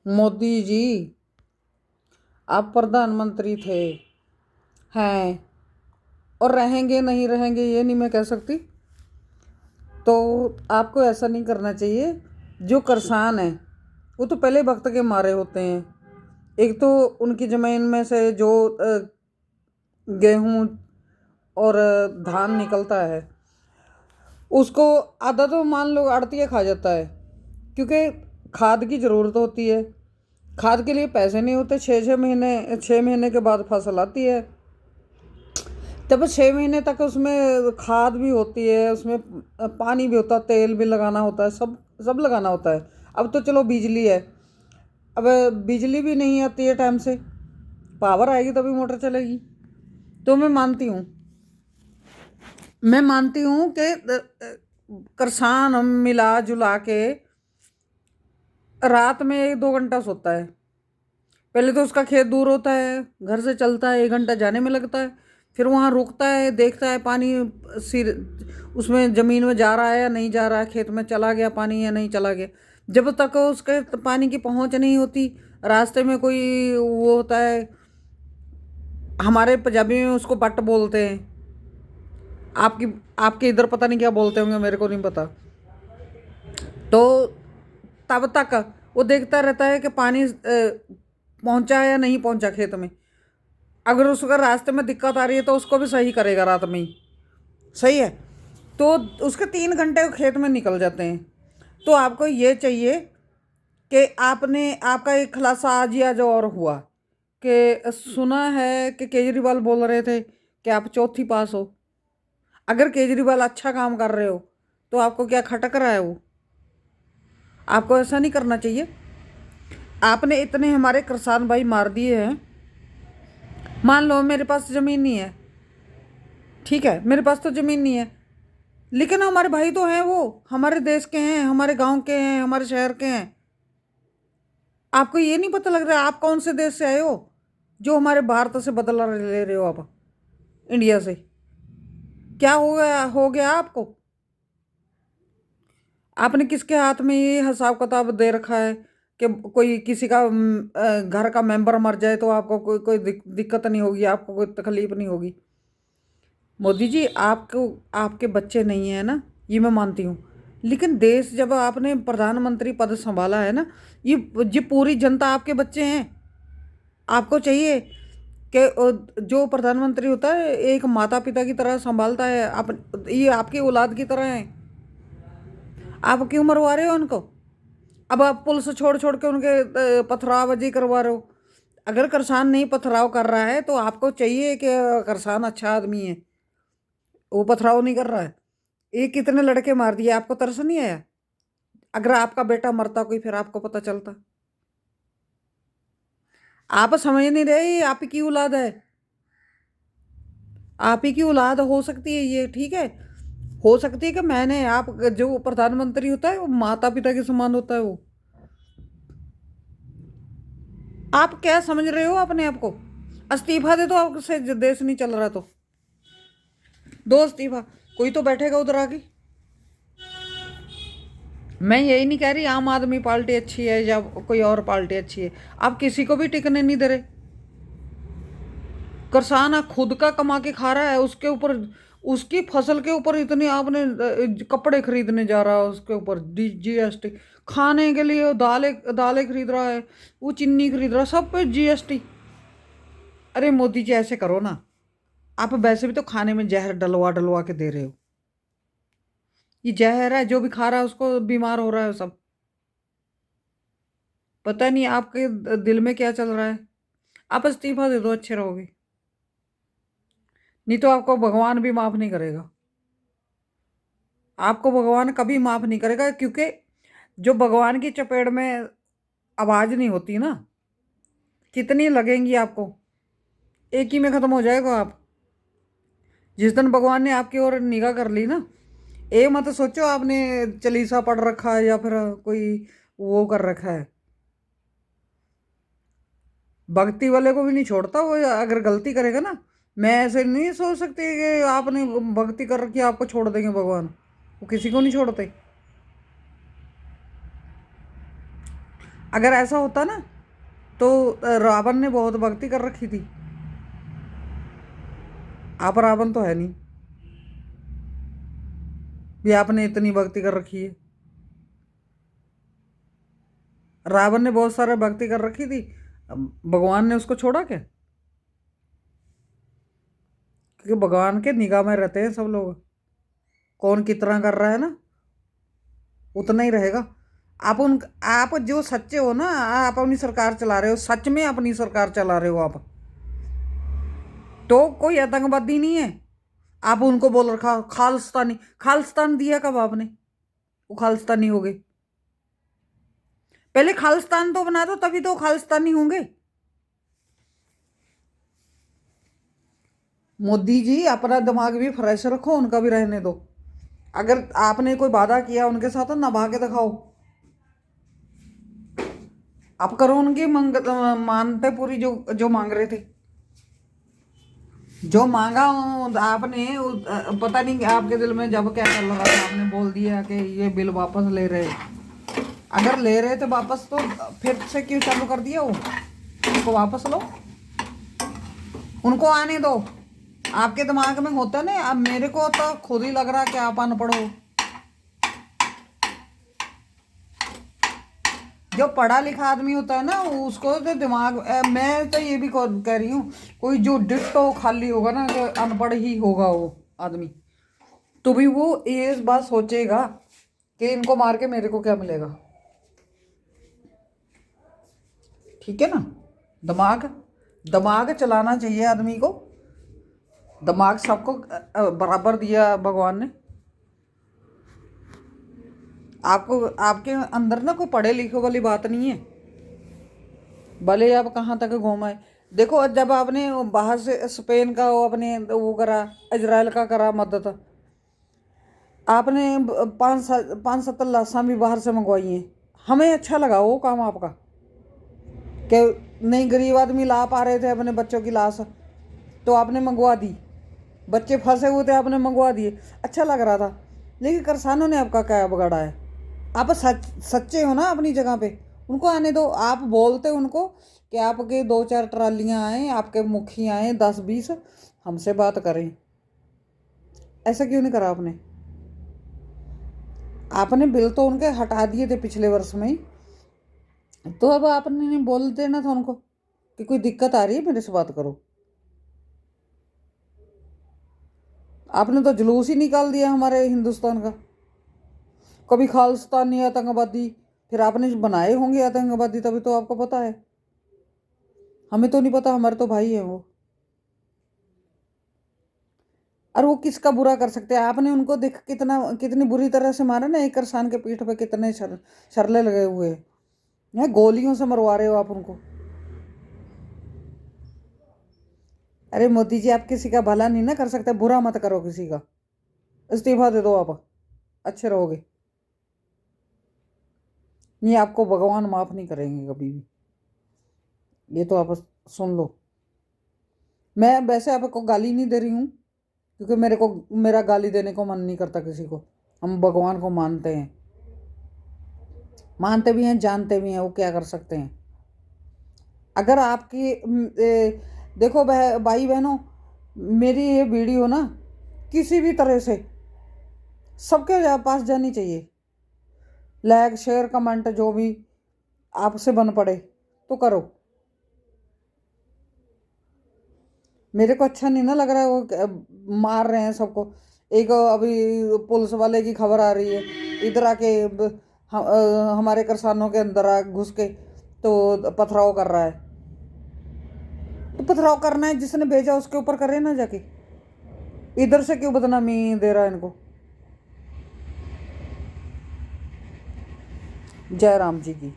मोदी जी, आप प्रधानमंत्री थे, हैं, और रहेंगे नहीं रहेंगे ये नहीं मैं कह सकती। तो आपको ऐसा नहीं करना चाहिए। जो किसान है वो तो पहले वक्त के मारे होते हैं। एक तो उनकी ज़मीन में से जो गेहूँ और धान निकलता है उसको आधा तो मान लो आड़तिया खा जाता है, क्योंकि खाद की ज़रूरत होती है। खाद के लिए पैसे नहीं होते। 6 महीने के बाद फसल आती है। तब 6 महीने तक उसमें खाद भी होती है, उसमें पानी भी होता है, तेल भी लगाना होता है, सब सब लगाना होता है। अब तो चलो बिजली है। अब बिजली भी नहीं आती है टाइम से। पावर आएगी तभी मोटर चलेगी। तो मैं मानती हूँ कि किसान मिला जुला के रात में 1-2 घंटा सोता है। पहले तो उसका खेत दूर होता है, घर से चलता है, 1 घंटा जाने में लगता है। फिर वहाँ रुकता है, देखता है पानी सिर उसमें ज़मीन में जा रहा है या नहीं जा रहा है, खेत में चला गया पानी या नहीं चला गया। जब तक उसके पानी की पहुँच नहीं होती, रास्ते में कोई वो होता है, हमारे पंजाबी में उसको बट बोलते हैं। आपकी आपके इधर पता नहीं क्या बोलते होंगे, मेरे को नहीं पता। तो तब तक वो देखता रहता है कि पानी पहुंचा या नहीं पहुंचा खेत में। अगर उसका रास्ते में दिक्कत आ रही है तो उसको भी सही करेगा रात में ही। सही है। तो उसके 3 घंटे खेत में निकल जाते हैं। तो आपको ये चाहिए कि आपका एक खुलासा आज ही आज और हुआ कि सुना है कि केजरीवाल बोल रहे थे कि आप चौथी पास हो। अगर केजरीवाल अच्छा काम कर रहे हो तो आपको क्या खटक रहा है वो? आपको ऐसा नहीं करना चाहिए। आपने इतने हमारे किसान भाई मार दिए हैं। मान लो मेरे पास ज़मीन नहीं है, ठीक है, मेरे पास तो ज़मीन नहीं है, लेकिन हमारे भाई तो हैं, वो हमारे देश के हैं, हमारे गांव के हैं, हमारे शहर के हैं। आपको ये नहीं पता लग रहा आप कौन से देश से आए हो जो हमारे भारत से बदला ले रहे हो आप, इंडिया से? क्या हो गया आपको? आपने किसके हाथ में ये हिसाब किताब दे रखा है कि कोई किसी का घर का मेंबर मर जाए तो आपको कोई दिक्कत नहीं होगी, आपको कोई तकलीफ नहीं होगी? मोदी जी, आपको आपके बच्चे नहीं है ना, ये मैं मानती हूँ। लेकिन देश जब आपने प्रधानमंत्री पद संभाला है ना, ये पूरी जनता आपके बच्चे हैं। आपको चाहिए कि जो प्रधानमंत्री होता है एक माता पिता की तरह संभालता है। आप ये आपकी औलाद की तरह है। आप क्यों मरवा रहे हो उनको? अब आप पुलिस छोड़ छोड़ के उनके पथरावबाजी करवा रहे हो। अगर किसान नहीं पथराव कर रहा है तो आपको चाहिए कि किसान अच्छा आदमी है, वो पथराव नहीं कर रहा है। ये कितने लड़के मार दिए, आपको तरस नहीं आया? अगर आपका बेटा मरता कोई, फिर आपको पता चलता। आप समझ नहीं रहे, ये आप ही की औलाद है। आप ही की औलाद हो सकती है ये, ठीक है। हो सकती है कि मैंने आप जो प्रधानमंत्री होता है वो माता पिता के समान होता है वो। आप क्या समझ रहे हो अपने आप को? इस्तीफा दे दो, आपसे देश नहीं चल रहा तो दो इस्तीफा। कोई तो बैठेगा उधर आके। मैं यही नहीं कह रही आम आदमी पार्टी अच्छी है या कोई और पार्टी अच्छी है। आप किसी को भी टिकने नहीं दे रहे। किसान खुद का कमा के खा रहा है, उसके ऊपर उसकी फसल के ऊपर इतनी आपने कपड़े खरीदने जा रहा है, उसके ऊपर जीएसटी। खाने के लिए वो दालें दालें खरीद रहा है, वो चीनी खरीद रहा है, सब पे जीएसटी। अरे मोदी जी, ऐसे करो ना। आप वैसे भी तो खाने में जहर डलवा डलवा के दे रहे हो। ये जहर है, जो भी खा रहा है उसको बीमार हो रहा है सब। पता नहीं आपके दिल में क्या चल रहा है। आप इस्तीफा दे दो, अच्छे रहोगे। नहीं तो आपको भगवान भी माफ नहीं करेगा। आपको भगवान कभी माफ नहीं करेगा, क्योंकि जो भगवान की चपेट में आवाज नहीं होती ना, कितनी लगेंगी आपको, एक ही में खत्म हो जाएगा आप। जिस दिन भगवान ने आपकी ओर निगाह कर ली ना, ये मत सोचो आपने चालीसा पढ़ रखा है या फिर कोई वो कर रखा है। भक्ति वाले को भी नहीं छोड़ता वो, अगर गलती करेगा ना। मैं ऐसे नहीं सोच सकती कि आपने भक्ति कर रखी है आपको छोड़ देंगे भगवान। वो किसी को नहीं छोड़ते। अगर ऐसा होता ना तो रावण ने बहुत भक्ति कर रखी थी। आप रावण तो है नहीं भी आपने इतनी भक्ति कर रखी है। रावण ने बहुत सारा भक्ति कर रखी थी, भगवान ने उसको छोड़ा क्या? क्योंकि भगवान के निगाह में रहते हैं सब लोग। कौन कितना कर रहा है ना, उतना ही रहेगा। आप जो सच्चे हो ना, आप अपनी सरकार चला रहे हो, सच में अपनी सरकार चला रहे हो आप, तो कोई आतंकवादी नहीं है। आप उनको बोल रखा खालिस्तानी। खालिस्तान दिया कब आपने? वो खालिस्तानी हो गए। पहले खालिस्तान तो बना दो, तभी तो खालिस्तानी होंगे। मोदी जी अपना दिमाग भी फ्रेश रखो, उनका भी रहने दो। अगर आपने कोई वादा किया उनके साथ तो निभा के दिखाओ। आप करो उनकी मानते पूरी, जो जो मांग रहे थे, जो मांगा आपने। पता नहीं आपके दिल में जब क्या चल रहा था, आपने बोल दिया कि ये बिल वापस ले रहे। अगर ले रहे थे वापस तो फिर से क्यों चालू कर दिया? वो उनको वापस लो, उनको आने दो। आपके दिमाग में होता ना, अब मेरे को तो खुद ही लग रहा कि आप अनपढ़ हो। जो पढ़ा लिखा आदमी होता है ना, उसको तो दिमाग, मैं तो ये भी कह रही हूँ, कोई जो डिट्टो खाली होगा ना, कि अनपढ़ ही होगा वो आदमी, तो भी वो ये इस बात सोचेगा कि इनको मार के मेरे को क्या मिलेगा। ठीक है ना? दिमाग दिमाग चलाना चाहिए आदमी को। दिमाग सबको बराबर दिया भगवान ने। आपको, आपके अंदर ना कोई पढ़े लिखे वाली बात नहीं है, भले आप कहाँ तक घूमाए। देखो जब आपने बाहर से स्पेन का वो अपने वो करा, इजराइल का करा मदद, आपने 5-7 लाशें भी बाहर से मंगवाई हैं। हमें अच्छा लगा वो काम आपका, कि नहीं गरीब आदमी ला पा रहे थे अपने बच्चों की लाश, तो आपने मंगवा दी। बच्चे फंसे हुए थे, आपने मंगवा दिए, अच्छा लग रहा था। लेकिन किसानों ने आपका क्या बिगाड़ा है? आप सच्चे हो ना अपनी जगह पे, उनको आने दो। आप बोलते उनको कि आपके 2-4 ट्रालियाँ आए, आपके मुखी आए 10-20, हमसे बात करें। ऐसा क्यों नहीं करा आपने? आपने बिल तो उनके हटा दिए थे पिछले वर्ष में ही, तो अब आपने नहीं बोल देना था उनको कि कोई दिक्कत आ रही है मेरे से बात करो। आपने तो जुलूस ही निकाल दिया हमारे हिंदुस्तान का। कभी खालिस्तानी आतंकवादी, फिर आपने बनाए होंगे आतंकवादी, तभी तो आपको पता है। हमें तो नहीं पता, हमारे तो भाई है वो। और वो किसका बुरा कर सकते हैं? आपने उनको देख कितनी बुरी तरह से मारा ना, एक किसान के पीठ पे कितने शरले लगे हुए हैं, गोलियों से मरवा रहे हो आप उनको। अरे मोदी जी, आप किसी का भला नहीं ना कर सकते, बुरा मत करो किसी का। इस्तीफा दे दो आप, अच्छे रहोगे। नहीं, आपको भगवान माफ नहीं करेंगे कभी भी, ये तो आप सुन लो। मैं वैसे आपको गाली नहीं दे रही हूँ, क्योंकि मेरा गाली देने को मन नहीं करता किसी को। हम भगवान को मानते हैं, मानते भी हैं, जानते भी हैं, वो क्या कर सकते हैं। अगर आपकी देखो भाई बहनों, मेरी ये वीडियो ना किसी भी तरह से सबके पास जानी चाहिए। लाइक शेयर कमेंट जो भी आपसे बन पड़े तो करो। मेरे को अच्छा नहीं ना लग रहा है, वो मार रहे हैं सबको। एक अभी पुलिस वाले की खबर आ रही है, इधर आके हमारे किसानों के अंदर आ घुस के तो पथराव कर रहा है। तो पथराव करना है, जिसने भेजा उसके ऊपर करे ना जाके, इधर से क्यों बदनामी दे रहा है इनको। जय राम जी की।